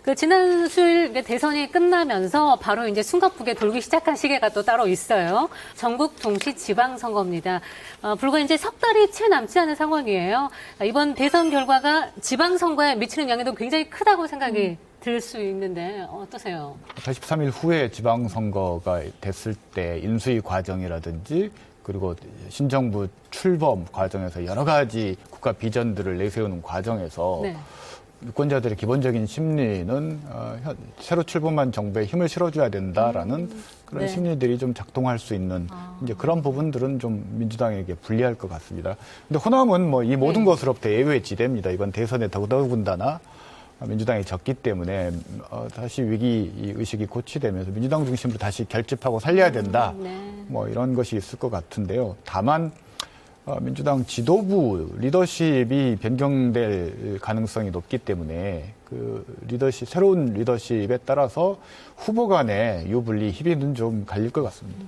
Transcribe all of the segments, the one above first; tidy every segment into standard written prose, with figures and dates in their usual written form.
그 지난 수요일 대선이 끝나면서 바로 이제 숨가쁘게 돌기 시작한 시기가 또 따로 있어요. 전국 동시 지방선거입니다. 불과 이제 석 달이 채 남지 않은 상황이에요. 이번 대선 결과가 지방선거에 미치는 영향도 굉장히 크다고 생각이 들 수 있는데 어떠세요? 83일 후에 지방선거가 됐을 때 인수위 과정이라든지 그리고 신정부 출범 과정에서 여러 가지 국가 비전들을 내세우는 과정에서 네. 유권자들의 기본적인 심리는 새로 출범한 정부에 힘을 실어줘야 된다라는 그런 네. 심리들이 좀 작동할 수 있는 이제 그런 부분들은 좀 민주당에게 불리할 것 같습니다. 근데 호남은 뭐 이 모든 것으로부터 예외의 지대입니다. 이번 대선에 더더군다나 민주당이 졌기 때문에 다시 위기 의식이 고취되면서 민주당 중심으로 다시 결집하고 살려야 된다. 네. 뭐 이런 것이 있을 것 같은데요. 다만 민주당 지도부 리더십이 변경될 가능성이 높기 때문에 그 리더십 새로운 리더십에 따라서 후보 간의 유불리 희비는 좀 갈릴 것 같습니다.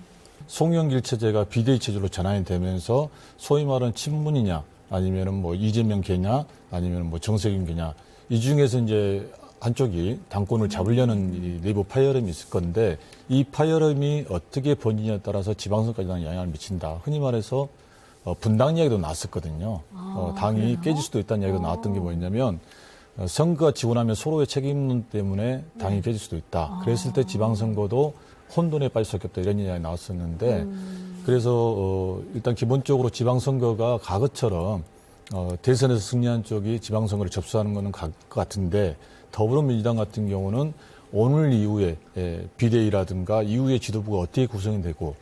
송영길 체제가 비대위 체제로 전환이 되면서 소위 말하는 친문이냐 아니면은 뭐 이재명 개냐 아니면 뭐 정세균 개냐 이 중에서 이제 한쪽이 당권을 잡으려는 이 내부 파열음이 있을 건데 이 파열음이 어떻게 번지냐에 따라서 지방선거까지 영향을 미친다. 흔히 말해서 분당 이야기도 나왔었거든요. 당이 그래요? 깨질 수도 있다는 이야기가 나왔던 게 뭐였냐면 선거가 지고 나면 서로의 책임 때문에 당이 깨질 수도 있다. 그랬을 때 지방선거도 혼돈에 빠질 수 없겠다 이런 이야기가 나왔었는데 그래서 일단 기본적으로 지방선거가 과거처럼 대선에서 승리한 쪽이 지방선거를 접수하는 것은 것 같은데 더불어민주당 같은 경우는 오늘 이후에 비대위라든가 이후에 지도부가 어떻게 구성이 되고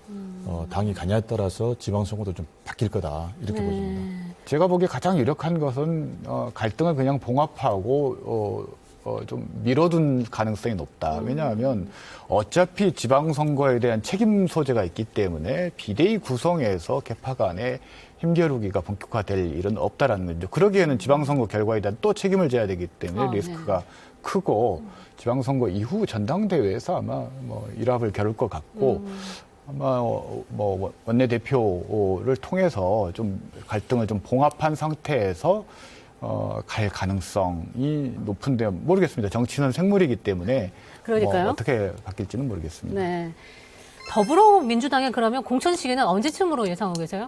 당이 가냐에 따라서 지방선거도 좀 바뀔 거다 이렇게 보입니다. 제가 보기에 가장 유력한 것은 갈등을 그냥 봉합하고 좀 미뤄둔 가능성이 높다. 왜냐하면 어차피 지방선거에 대한 책임 소재가 있기 때문에 비대위 구성에서 개파 간의 힘겨루기가 본격화될 일은 없다라는 거죠. 그러기에는 지방선거 결과에 대한 또 책임을 져야 되기 때문에 리스크가 크고 지방선거 이후 전당대회에서 아마 뭐 일합을 겨룰 것 같고 아마 뭐 원내대표를 통해서 좀 갈등을 좀 봉합한 상태에서 갈 가능성이 높은데 모르겠습니다. 정치는 생물이기 때문에 그러니까요. 뭐 어떻게 바뀔지는 모르겠습니다. 네. 더불어민주당에 그러면 공천 시기는 언제쯤으로 예상하고 계세요?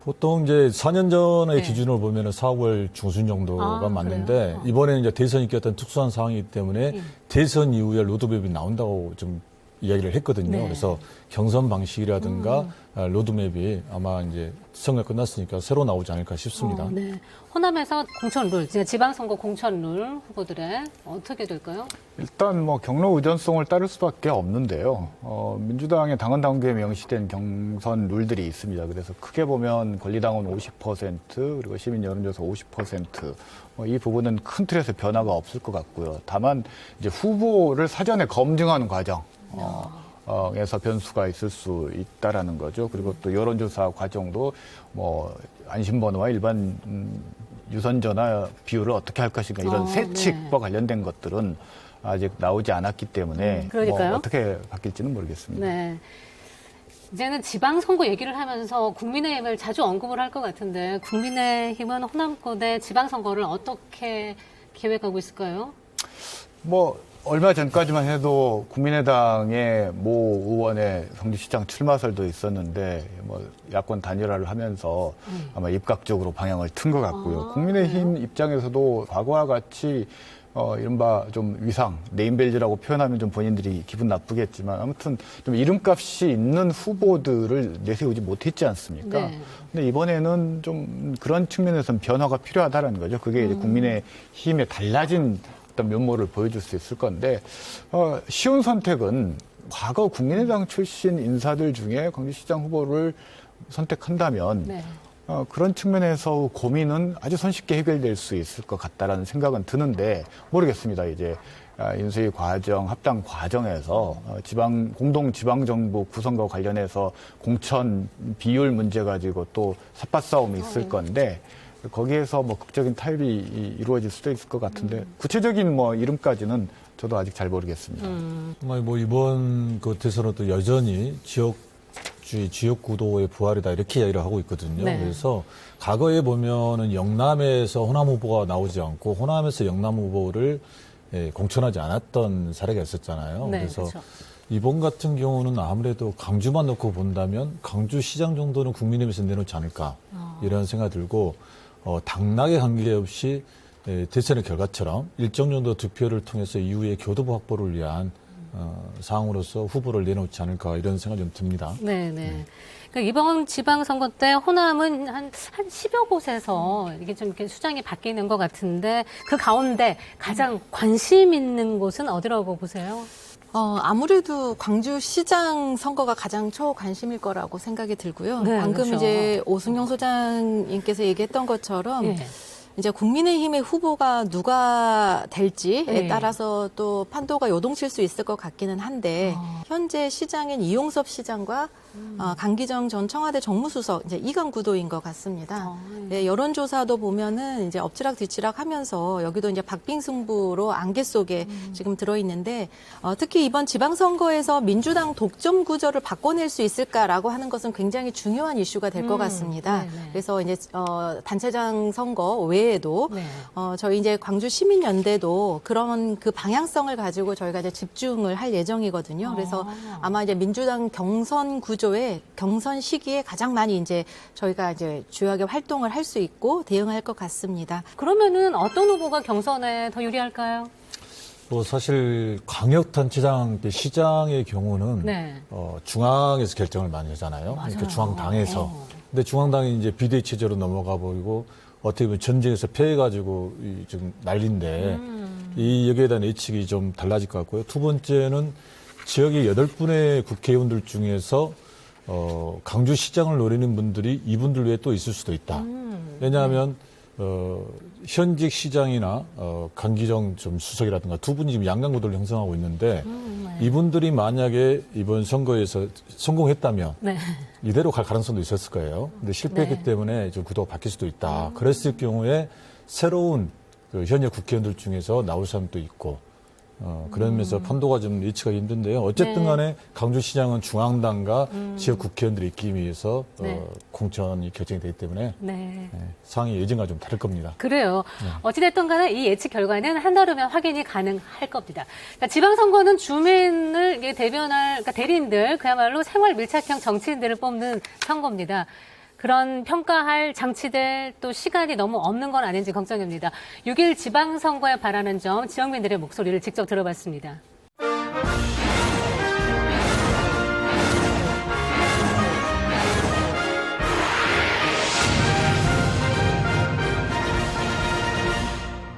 보통 이제 4년 전의 네. 기준으로 보면은 4월 중순 정도가 맞는데 그래요? 이번에는 이제 대선이 꼈던 특수한 상황이기 때문에 대선 이후에 로드맵이 나온다고 좀 이야기를 했거든요. 네. 그래서 경선 방식이라든가 로드맵이 아마 이제 선거가 끝났으니까 새로 나오지 않을까 싶습니다. 네. 호남에서 공천 룰, 지방선거 공천 룰 후보들의 어떻게 될까요? 일단 뭐 경로 의존성을 따를 수밖에 없는데요. 민주당의 당헌 당규에 명시된 경선 룰들이 있습니다. 그래서 크게 보면 권리당원 50% 그리고 시민 여론조사 50%. 이 부분은 큰 틀에서 변화가 없을 것 같고요. 다만 이제 후보를 사전에 검증하는 과정. 에서 변수가 있을 수 있다라는 거죠. 그리고 또 여론조사 과정도 뭐 안심번호와 일반 유선전화 비율을 어떻게 할 것인가 이런 세칙과 관련된 것들은 아직 나오지 않았기 때문에 그러니까요. 뭐 어떻게 바뀔지는 모르겠습니다. 네. 이제는 지방선거 얘기를 하면서 국민의힘을 자주 언급을 할 것 같은데 국민의힘은 호남권의 지방선거를 어떻게 계획하고 있을까요? 뭐 얼마 전까지만 해도 국민의당의 모 의원의 성주시장 출마설도 있었는데 뭐 야권 단일화를 하면서 아마 입각적으로 방향을 튼 것 같고요. 국민의힘 입장에서도 과거와 같이 이른바 좀 위상, 네임밸류라고 표현하면 좀 본인들이 기분 나쁘겠지만 아무튼 좀 이름값이 있는 후보들을 내세우지 못했지 않습니까? 네. 근데 이번에는 좀 그런 측면에서는 변화가 필요하다는 거죠. 그게 이제 국민의힘의 달라진 어떤 면모를 보여줄 수 있을 건데 쉬운 선택은 과거 국민의당 출신 인사들 중에 광주시장 후보를 선택한다면 네. 그런 측면에서 고민은 아주 손쉽게 해결될 수 있을 것 같다라는 생각은 드는데 모르겠습니다. 이제 인수위 과정, 합당 과정에서 공동 지방정부 구성과 관련해서 공천 비율 문제 가지고 또 삿바싸움이 있을 건데 거기에서 뭐 극적인 타협이 이루어질 수도 있을 것 같은데 구체적인 뭐 이름까지는 저도 아직 잘 모르겠습니다. 정말 뭐 이번 그 대선은 또 여전히 지역주의, 지역구도의 부활이다 이렇게 이야기를 하고 있거든요. 네. 그래서 과거에 보면은 영남에서 호남 후보가 나오지 않고 호남에서 영남 후보를 공천하지 않았던 사례가 있었잖아요. 네, 그래서 그렇죠. 이번 같은 경우는 아무래도 강주만 놓고 본다면 강주시장 정도는 국민의힘에서 내놓지 않을까 이런 생각이 들고 당락에 관계없이 대선의 결과처럼 일정 정도 득표를 통해서 이후에 교도부 확보를 위한 사항으로서 후보를 내놓지 않을까 이런 생각이 좀 듭니다. 네네. 그러니까 이번 지방선거 때 호남은 한 10여 곳에서 이게 좀 이렇게 수장이 바뀌는 것 같은데 그 가운데 가장 관심 있는 곳은 어디라고 보세요? 아무래도 광주시장 선거가 가장 초관심일 거라고 생각이 들고요. 네, 방금 그렇죠. 이제 오승영 소장님께서 얘기했던 것처럼 예. 이제 국민의힘의 후보가 누가 될지에 네. 따라서 또 판도가 요동칠 수 있을 것 같기는 한데 현재 시장인 이용섭 시장과 강기정 전 청와대 정무수석 이제 이강 구도인 것 같습니다. 네, 여론조사도 보면은 이제 엎치락뒤치락 하면서 여기도 이제 박빙승부로 안개 속에 지금 들어있는데 특히 이번 지방선거에서 민주당 독점 구조를 바꿔낼 수 있을까라고 하는 것은 굉장히 중요한 이슈가 될 것 같습니다. 네네. 그래서 이제 단체장 선거 외에도 네. 저희 이제 광주 시민연대도 그런 그 방향성을 가지고 저희가 이제 집중을 할 예정이거든요. 그래서 아마 이제 민주당 경선 구조의 경선 시기에 가장 많이 이제 저희가 이제 주요하게 활동을 할 수 있고 대응할 것 같습니다. 그러면은 어떤 후보가 경선에 더 유리할까요? 사실 광역단체장 시장의 경우는 네. 중앙에서 결정을 많이 하잖아요. 그러니까 중앙당에서. 근데 중앙당이 이제 비대위 체제로 넘어가 버리고 어떻게 보면 전쟁에서 패해가지고 지금 난리인데 이 여기에 대한 예측이 좀 달라질 것 같고요. 두 번째는 지역의 8분의 국회의원들 중에서 강주시장을 노리는 분들이 이분들 외에 또 있을 수도 있다. 왜냐하면 현직 시장이나 강기정 좀 수석이라든가 두 분이 지금 양강구도를 형성하고 있는데 이분들이 만약에 이번 선거에서 성공했다면 네. 이대로 갈 가능성도 있었을 거예요. 근데 실패했기 네. 때문에 좀 구도가 바뀔 수도 있다. 그랬을 경우에 새로운 그 현역 국회의원들 중에서 나올 사람도 있고 그러면서 판도가 좀 예측하기 힘든데요. 어쨌든 네. 간에 강주시장은 중앙당과 지역 국회의원들이 있기 위해서 네. 공천이 결정이 되기 때문에 네. 상황이 예전과 좀 다를 겁니다. 그래요. 어찌됐든 간에 이 예측 결과는 한 달 후면 확인이 가능할 겁니다. 그러니까 지방선거는 주민을 이게 대변할, 그러니까 대리인들, 그야말로 생활 밀착형 정치인들을 뽑는 선거입니다. 그런 평가할 장치들 또 시간이 너무 없는 건 아닌지 걱정입니다. 6일 지방선거에 바라는 점 지역민들의 목소리를 직접 들어봤습니다.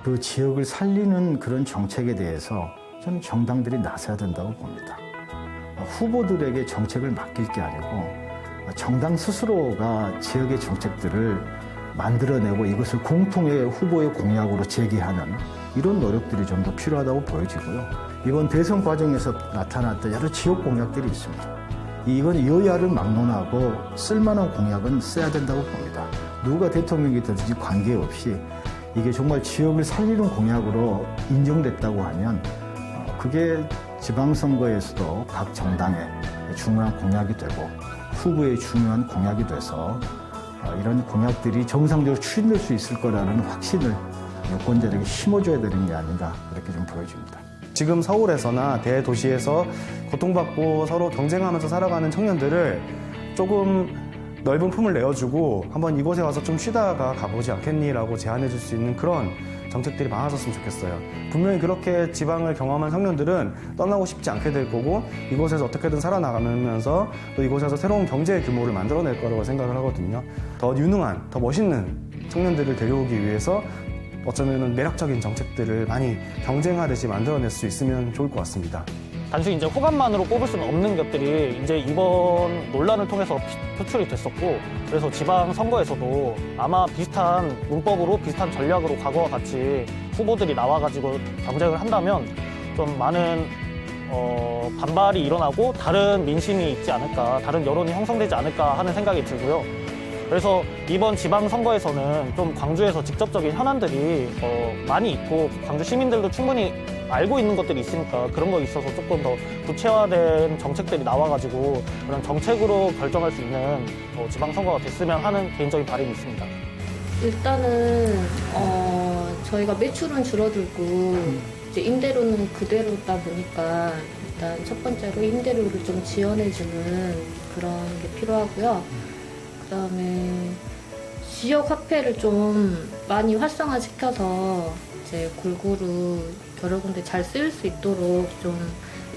그 지역을 살리는 그런 정책에 대해서 저는 정당들이 나서야 된다고 봅니다. 후보들에게 정책을 맡길 게 아니고 정당 스스로가 지역의 정책들을 만들어내고 이것을 공통의 후보의 공약으로 제기하는 이런 노력들이 좀 더 필요하다고 보여지고요. 이번 대선 과정에서 나타났던 여러 지역 공약들이 있습니다. 이건 여야를 막론하고 쓸만한 공약은 써야 된다고 봅니다. 누가 대통령이 되든지 관계없이 이게 정말 지역을 살리는 공약으로 인정됐다고 하면 그게 지방선거에서도 각 정당의 중요한 공약이 되고 후보의 중요한 공약이 돼서 이런 공약들이 정상적으로 추진될 수 있을 거라는 확신을 유권자에게 심어줘야 되는 게 아닌가 이렇게 좀 보여집니다. 지금 서울에서나 대도시에서 고통받고 서로 경쟁하면서 살아가는 청년들을 조금 넓은 품을 내어주고 한번 이곳에 와서 좀 쉬다가 가보지 않겠니라고 제안해 줄 수 있는 그런 정책들이 많아졌으면 좋겠어요. 분명히 그렇게 지방을 경험한 청년들은 떠나고 싶지 않게 될 거고 이곳에서 어떻게든 살아나가면서 또 이곳에서 새로운 경제 규모를 만들어낼 거라고 생각을 하거든요. 더 유능한, 더 멋있는 청년들을 데려오기 위해서 어쩌면 매력적인 정책들을 많이 경쟁하듯이 만들어낼 수 있으면 좋을 것 같습니다. 단순히 이제 호감만으로 뽑을 수는 없는 것들이 이제 이번 논란을 통해서 표출이 됐었고, 그래서 지방 선거에서도 아마 비슷한 문법으로 비슷한 전략으로 과거와 같이 후보들이 나와가지고 경쟁을 한다면 좀 많은 반발이 일어나고 다른 민심이 있지 않을까, 다른 여론이 형성되지 않을까 하는 생각이 들고요. 그래서 이번 지방선거에서는 좀 광주에서 직접적인 현안들이 많이 있고 광주 시민들도 충분히 알고 있는 것들이 있으니까 그런 거 있어서 조금 더 구체화된 정책들이 나와가지고 그런 정책으로 결정할 수 있는 지방선거가 됐으면 하는 개인적인 바람이 있습니다. 일단은 저희가 매출은 줄어들고 이제 임대료는 그대로다 보니까 일단 첫 번째로 임대료를 좀 지원해주는 그런 게 필요하고요. 그다음에 지역 화폐를 좀 많이 활성화시켜서 이제 골고루 여러 군데 잘 쓰일 수 있도록 좀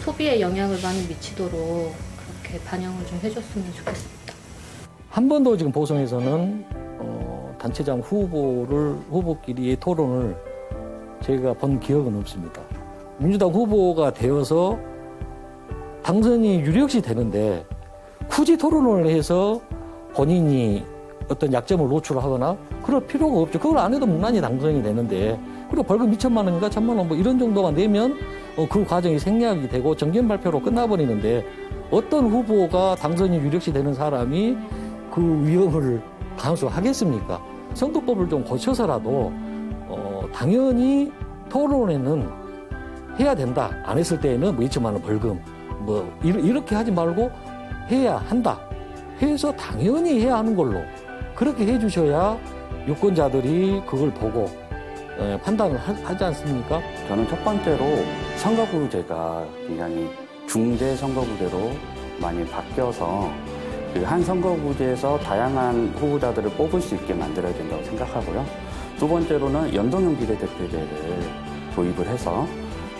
소비에 영향을 많이 미치도록 그렇게 반영을 좀 해줬으면 좋겠습니다. 한 번도 지금 보성에서는 단체장 후보끼리의 토론을 저희가 본 기억은 없습니다. 민주당 후보가 되어서 당선이 유력시 되는데 굳이 토론을 해서 본인이 어떤 약점을 노출하거나 그럴 필요가 없죠. 그걸 안 해도 무난히 당선이 되는데 그리고 벌금 2천만 원인가 1,000만 원 뭐 이런 정도만 내면 그 과정이 생략이 되고 정견 발표로 끝나버리는데 어떤 후보가 당선이 유력시 되는 사람이 그 위험을 감수하겠습니까? 선거법을 좀 고쳐서라도 당연히 토론회는 해야 된다. 안 했을 때에는 뭐 2천만 원 벌금 뭐 이렇게 하지 말고 해야 한다. 해서 당연히 해야 하는 걸로 그렇게 해주셔야 유권자들이 그걸 보고 판단을 하지 않습니까? 저는 첫 번째로 선거구제가 굉장히 중대 선거구제로 많이 바뀌어서 그 한 선거구제에서 다양한 후보자들을 뽑을 수 있게 만들어야 된다고 생각하고요. 두 번째로는 연동형 비례대표제를 도입을 해서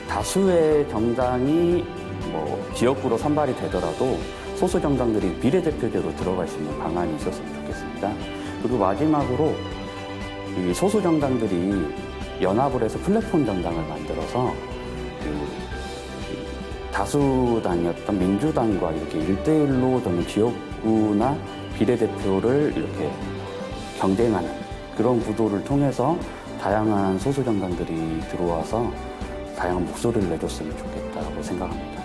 다수의 정당이 뭐 지역구로 선발이 되더라도 소수 정당들이 비례대표제로 들어갈 수 있는 방안이 있었으면 좋겠습니다. 그리고 마지막으로 이 소수 정당들이 연합을 해서 플랫폼 정당을 만들어서 다수당이었던 민주당과 이렇게 1대1로 저는 지역구나 비례대표를 이렇게 경쟁하는 그런 구도를 통해서 다양한 소수 정당들이 들어와서 다양한 목소리를 내줬으면 좋겠다고 생각합니다.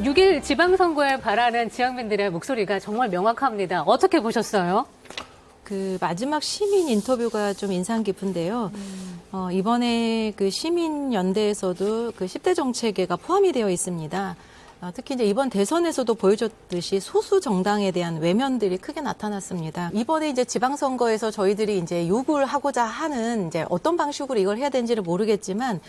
6일 지방선거에 바라는 지역민들의 목소리가 정말 명확합니다. 어떻게 보셨어요? 그 마지막 시민 인터뷰가 좀 인상 깊은데요. 이번에 그 시민연대에서도 그 10대 정책에가 포함이 되어 있습니다. 특히 이제 이번 대선에서도 보여줬듯이 소수 정당에 대한 외면들이 크게 나타났습니다. 이번에 이제 지방선거에서 저희들이 이제 요구를 하고자 하는 이제 어떤 방식으로 이걸 해야 되는지를 모르겠지만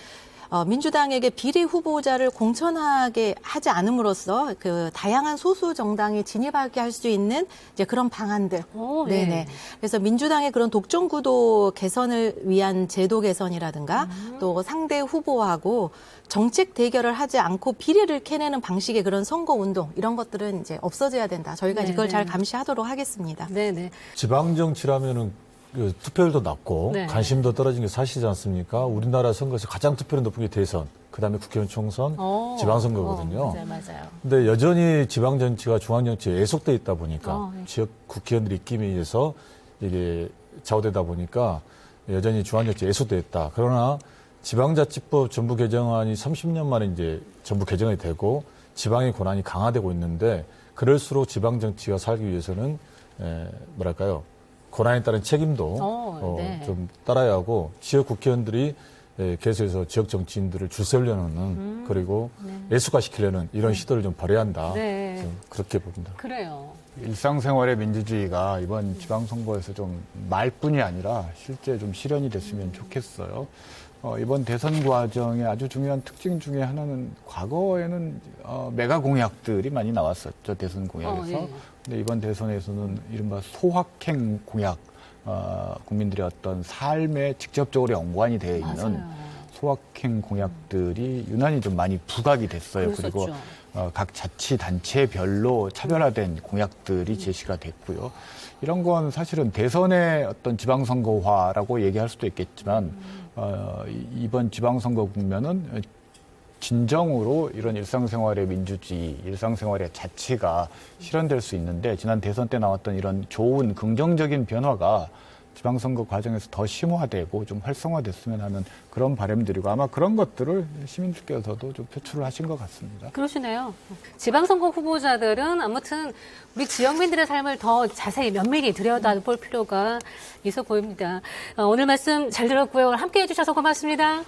민주당에게 비례 후보자를 공천하게 하지 않음으로써 그 다양한 소수 정당이 진입하게 할 수 있는 이제 그런 방안들. 네. 네네. 그래서 민주당의 그런 독점 구도 개선을 위한 제도 개선이라든가 또 상대 후보하고 정책 대결을 하지 않고 비례를 캐내는 방식의 그런 선거 운동 이런 것들은 이제 없어져야 된다. 저희가 네네. 이걸 잘 감시하도록 하겠습니다. 네네. 지방 정치라면은 그 투표율도 낮고 네. 관심도 떨어진 게 사실이지 않습니까? 우리나라 선거에서 가장 투표율 높은 게 대선, 그다음에 국회의원 총선, 지방선거거든요. 맞아요. 근데 여전히 지방 정치가 중앙 정치에 애속돼 있다 보니까 네. 지역 국회의원들 입김에 의해서 이게 좌우되다 보니까 여전히 중앙 정치에 애속돼 있다. 그러나 지방자치법 전부 개정안이 30년 만에 이제 전부 개정이 되고 지방의 권한이 강화되고 있는데 그럴수록 지방 정치가 살기 위해서는 뭐랄까요? 권한에 따른 책임도 네. 좀 따라야 하고 지역 국회의원들이 계속해서 지역 정치인들을 줄 세우려는 그리고 애수가시키려는 이런 시도를 좀 벌여야 한다. 네. 좀 그렇게 봅니다. 그래요. 일상생활의 민주주의가 이번 지방선거에서 좀 말뿐이 아니라 실제 좀 실현이 됐으면 좋겠어요. 이번 대선 과정의 아주 중요한 특징 중에 하나는 과거에는 메가 공약들이 많이 나왔었죠. 대선 공약에서. 예. 근데 이번 대선에서는 이른바 소확행 공약, 국민들의 어떤 삶에 직접적으로 연관이 되어 있는 맞아요. 소확행 공약들이 유난히 좀 많이 부각이 됐어요. 그리고 그랬었죠. 각 자치단체별로 차별화된 공약들이 제시가 됐고요. 이런 건 사실은 대선의 어떤 지방선거화라고 얘기할 수도 있겠지만 이번 지방선거 국면은 진정으로 이런 일상생활의 민주주의, 일상생활의 자치가 실현될 수 있는데 지난 대선 때 나왔던 이런 좋은 긍정적인 변화가 지방선거 과정에서 더 심화되고 좀 활성화됐으면 하는 그런 바람들이고 아마 그런 것들을 시민들께서도 좀 표출을 하신 것 같습니다. 그러시네요. 지방선거 후보자들은 아무튼 우리 지역민들의 삶을 더 자세히 면밀히 들여다볼 필요가 있어 보입니다. 오늘 말씀 잘 들었고요. 함께해 주셔서 고맙습니다.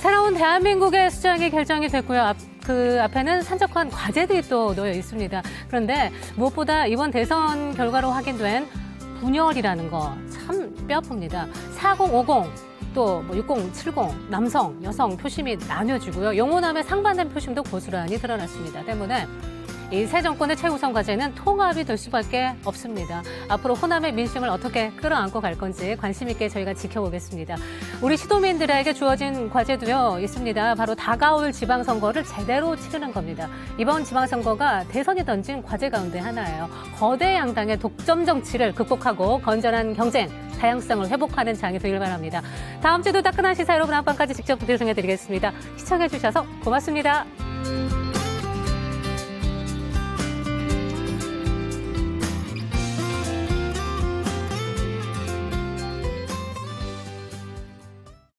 새로운 대한민국의 수장이 결정이 됐고요. 그 앞에는 산적한 과제들이 또 놓여 있습니다. 그런데 무엇보다 이번 대선 결과로 확인된 분열이라는 거 참 뼈아픕니다. 4050 또 60, 70, 남성, 여성 표심이 나뉘어지고요. 용호남의 상반된 표심도 고스란히 드러났습니다. 때문에 이 새 정권의 최우선 과제는 통합이 될 수밖에 없습니다. 앞으로 호남의 민심을 어떻게 끌어안고 갈 건지 관심 있게 저희가 지켜보겠습니다. 우리 시도민들에게 주어진 과제도요 있습니다. 바로 다가올 지방선거를 제대로 치르는 겁니다. 이번 지방선거가 대선이 던진 과제 가운데 하나예요. 거대 양당의 독점 정치를 극복하고 건전한 경쟁, 다양성을 회복하는 장이 되길 바랍니다. 다음 주도 따끈한 시사 여러분 앞방까지 직접 배송해드리겠습니다. 시청해주셔서 고맙습니다.